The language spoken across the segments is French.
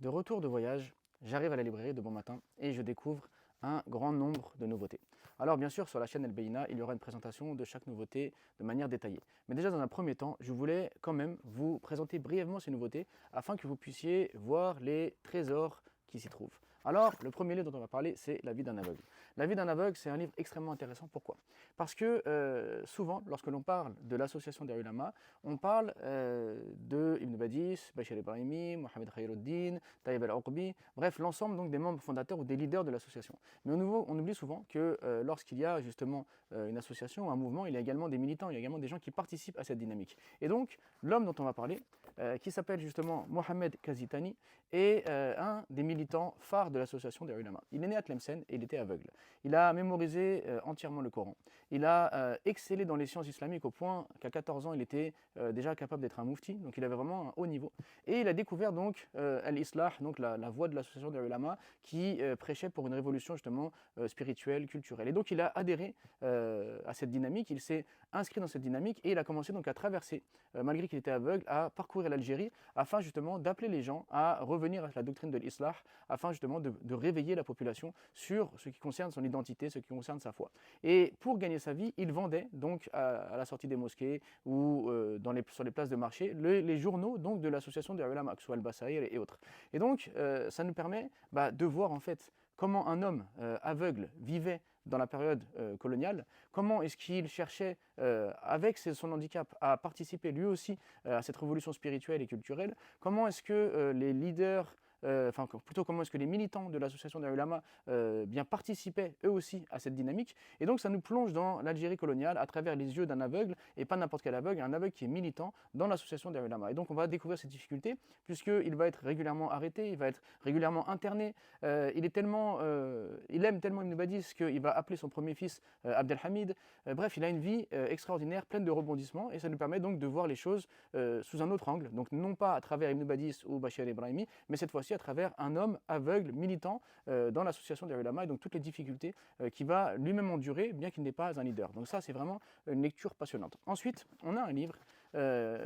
De retour de voyage, j'arrive à la librairie de bon matin et je découvre un grand nombre de nouveautés. Alors bien sûr, sur la chaîne El Beina, il y aura une présentation de chaque nouveauté de manière détaillée. Mais déjà dans un premier temps, je voulais quand même vous présenter brièvement ces nouveautés afin que vous puissiez voir les trésors qui s'y trouvent. Alors, le premier livre dont on va parler, c'est La vie d'un aveugle. La vie d'un aveugle, c'est un livre extrêmement intéressant. Pourquoi? Parce que souvent, lorsque l'on parle de l'association des ulama, on parle de Ibn Badis, Bachir Ibrahimi, Mohamed Khairuddin, Taïb al-Uqbi, bref, l'ensemble donc des membres fondateurs ou des leaders de l'association. Mais on oublie souvent que lorsqu'il y a justement une association ou un mouvement, il y a également des militants, il y a également des gens qui participent à cette dynamique. Et donc, l'homme dont on va parler, qui s'appelle justement Mohamed Kazitani, est un des militants phares de l'association des ulama. Il est né à Tlemcen et il était aveugle. Il a mémorisé entièrement le Coran. Il a excellé dans les sciences islamiques au point qu'à 14 ans, il était déjà capable d'être un mufti, donc il avait vraiment un haut niveau. Et il a découvert donc al-Islah, donc la voie de l'association des ulama, qui prêchait pour une révolution justement spirituelle, culturelle. Et donc il a adhéré à cette dynamique, il s'est inscrit dans cette dynamique et il a commencé donc à traverser, malgré qu'il était aveugle, à parcourir l'Algérie afin justement d'appeler les gens à revenir à la doctrine de l'Islah, afin justement de réveiller la population sur ce qui concerne son identité, ce qui concerne sa foi. Et pour gagner sa vie, il vendait donc à la sortie des mosquées ou sur les places de marché les journaux donc, de l'association des ulama, que ce soit Al-Basaïr et autres. Et donc, ça nous permet de voir en fait comment un homme aveugle vivait dans la période coloniale, comment est-ce qu'il cherchait, avec son handicap, à participer lui aussi à cette révolution spirituelle et culturelle, comment est-ce que les leaders enfin plutôt comment est-ce que les militants de l'association des ulama bien participaient eux aussi à cette dynamique. Et donc ça nous plonge dans l'Algérie coloniale à travers les yeux d'un aveugle, et pas n'importe quel aveugle, un aveugle qui est militant dans l'association des ulama. Et donc on va découvrir ces difficultés, puisqu'il va être régulièrement arrêté, il va être régulièrement interné. Il aime tellement Ibn Badis qu'il va appeler son premier fils Abdelhamid. Bref, il a une vie extraordinaire, pleine de rebondissements, et ça nous permet donc de voir les choses sous un autre angle. Donc non pas à travers Ibn Badis ou Bachir Ibrahimi, mais cette fois-ci à travers un homme aveugle, militant dans l'association des ulama, et donc toutes les difficultés qu'il va lui-même endurer, bien qu'il n'est pas un leader. Donc ça, c'est vraiment une lecture passionnante. Ensuite, on a un livre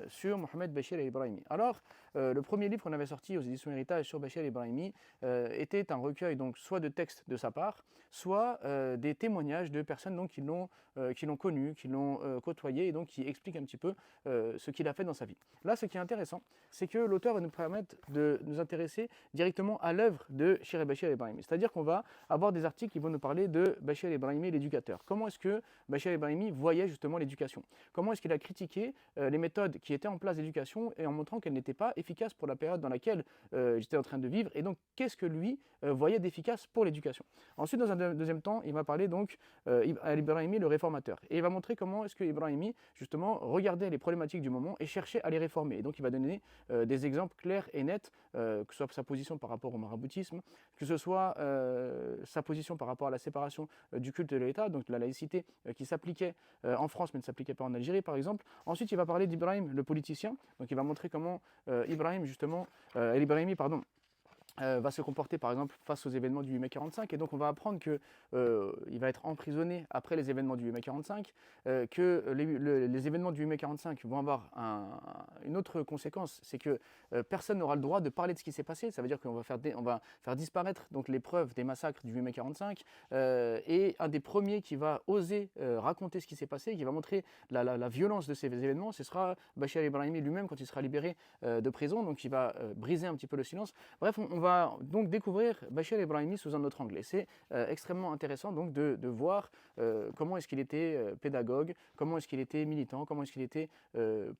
sur Mohamed Bachir Ibrahimi. Alors, le premier livre qu'on avait sorti aux éditions Héritage sur Bachir Ibrahimi était un recueil donc soit de textes de sa part, soit des témoignages de personnes donc, qui l'ont connu, qui l'ont côtoyé, et donc qui expliquent un petit peu ce qu'il a fait dans sa vie. Là, ce qui est intéressant, c'est que l'auteur va nous permettre de nous intéresser directement à l'œuvre de Cheikh Bachir Ibrahimi. C'est-à-dire qu'on va avoir des articles qui vont nous parler de Bachir Ibrahimi, l'éducateur. Comment est-ce que Bachir Ibrahimi voyait justement l'éducation? Comment est-ce qu'il a critiqué les méthodes qui étaient en place d'éducation et en montrant qu'elles n'étaient pas efficaces pour la période dans laquelle j'étais en train de vivre, et donc qu'est-ce que lui voyait d'efficace pour l'éducation? Ensuite, dans un deuxième temps, il va parler donc Ibrahimi le réformateur, et il va montrer comment est-ce que Ibrahimi justement regardait les problématiques du moment et cherchait à les réformer. Et donc il va donner des exemples clairs et nets, que ce soit sa position par rapport au maraboutisme, que ce soit sa position par rapport à la séparation du culte de l'État, donc la laïcité qui s'appliquait en France mais ne s'appliquait pas en Algérie par exemple. Ensuite, il va parler d'Ibrahim le politicien, donc il va montrer comment Ibrahim justement, Ibrahimi pardon, va se comporter par exemple face aux événements du 8 mai 45, et donc on va apprendre que il va être emprisonné après les événements du 8 mai 45, que les événements du 8 mai 45 vont avoir une autre conséquence, c'est que personne n'aura le droit de parler de ce qui s'est passé. Ça veut dire qu'on va faire disparaître donc les preuves des massacres du 8 mai 45, et un des premiers qui va oser raconter ce qui s'est passé, qui va montrer la violence de ces événements, ce sera Bachir Ibrahimi lui-même quand il sera libéré de prison, donc il va briser un petit peu le silence. Bref, on va donc découvrir Bachir Ibrahimi sous un autre angle. Et c'est extrêmement intéressant donc de voir comment est-ce qu'il était pédagogue, comment est-ce qu'il était militant, comment est-ce qu'il était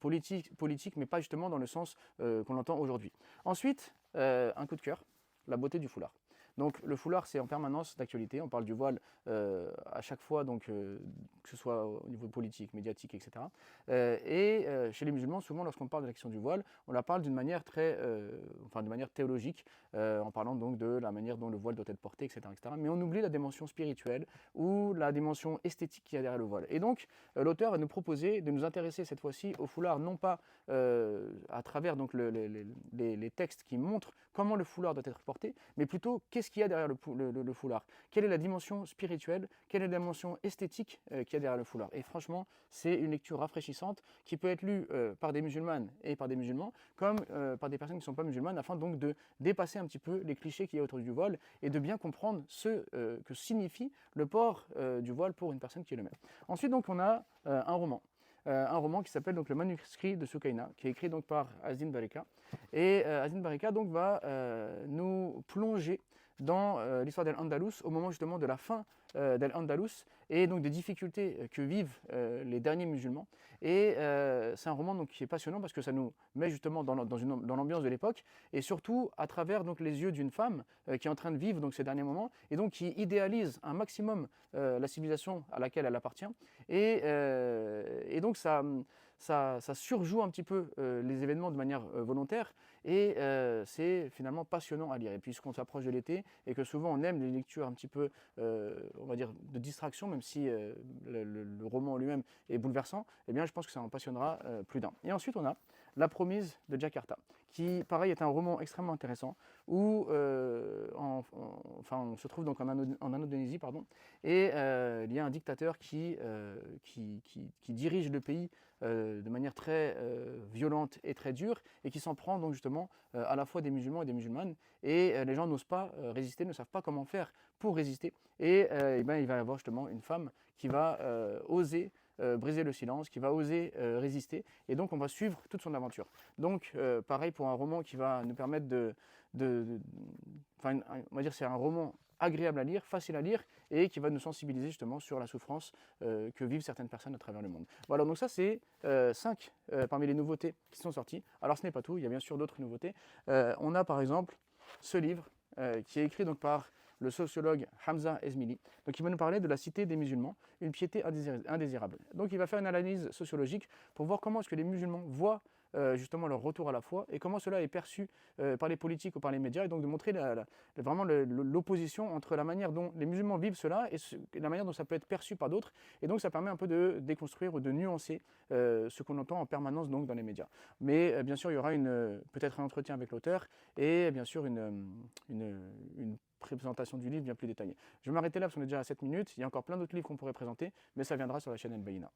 politique, mais pas justement dans le sens qu'on l'entend aujourd'hui. Ensuite, un coup de cœur, la beauté du foulard. Donc le foulard, c'est en permanence d'actualité. On parle du voile à chaque fois, donc, que ce soit au niveau politique, médiatique, etc. Chez les musulmans, souvent, lorsqu'on parle de la question du voile, on la parle d'une manière de manière théologique, en parlant donc de la manière dont le voile doit être porté, etc., etc. Mais on oublie la dimension spirituelle ou la dimension esthétique qu'il y a derrière le voile. Et donc, l'auteur va nous proposer de nous intéresser cette fois-ci au foulard, non pas à travers donc, les textes qui montrent comment le foulard doit être porté, mais plutôt qu'est-ce qu'est-ce qu'il y a derrière le foulard? Quelle est la dimension spirituelle? Quelle est la dimension esthétique qu'il y a derrière le foulard? Et franchement, c'est une lecture rafraîchissante qui peut être lue par des musulmanes et par des musulmans, comme par des personnes qui ne sont pas musulmanes, afin donc de dépasser un petit peu les clichés qu'il y a autour du voile et de bien comprendre ce que signifie le port du voile pour une personne qui le met. Ensuite, donc, on a un roman qui s'appelle donc Le manuscrit de Soukaina, qui est écrit donc par Azin Barika. Et Azin Barika donc va nous plonger dans l'histoire d'Al-Andalus au moment justement de la fin d'Al-Andalus et donc des difficultés que vivent les derniers musulmans. Et c'est un roman donc, qui est passionnant parce que ça nous met justement dans l'ambiance de l'époque et surtout à travers donc, les yeux d'une femme qui est en train de vivre donc, ces derniers moments et donc qui idéalise un maximum la civilisation à laquelle elle appartient. Et donc ça surjoue un petit peu les événements de manière volontaire et c'est finalement passionnant à lire. Et puisqu'on s'approche de l'été et que souvent on aime les lectures un petit peu, on va dire, de distraction, même si le roman lui-même est bouleversant, eh bien je pense que ça en passionnera plus d'un. Et ensuite on a La Promise de Jakarta, qui pareil est un roman extrêmement intéressant où on se trouve donc en Indonésie, pardon, et il y a un dictateur qui dirige le pays de manière très violente et très dure et qui s'en prend donc justement à la fois des musulmans et des musulmanes et les gens n'osent pas résister, ne savent pas comment faire pour résister et ben, il va y avoir justement une femme qui va oser briser le silence, qui va oser résister et donc on va suivre toute son aventure. Donc pareil pour un roman qui va nous permettre on va dire c'est un roman agréable à lire, facile à lire et qui va nous sensibiliser justement sur la souffrance que vivent certaines personnes à travers le monde. Voilà, donc ça c'est 5 parmi les nouveautés qui sont sorties. Alors ce n'est pas tout, il y a bien sûr d'autres nouveautés. On a par exemple ce livre qui est écrit donc par le sociologue Hamza Esmili, donc il va nous parler de la cité des musulmans, une piété indésirable. Donc il va faire une analyse sociologique pour voir comment est-ce que les musulmans voient justement leur retour à la foi et comment cela est perçu par les politiques ou par les médias et donc de montrer vraiment l'opposition entre la manière dont les musulmans vivent cela et la manière dont ça peut être perçu par d'autres et donc ça permet un peu de déconstruire ou de nuancer ce qu'on entend en permanence donc dans les médias. Mais bien sûr il y aura peut-être un entretien avec l'auteur et bien sûr une présentation du livre bien plus détaillée. Je vais m'arrêter là parce qu'on est déjà à 7 minutes, il y a encore plein d'autres livres qu'on pourrait présenter mais ça viendra sur la chaîne El Baïna.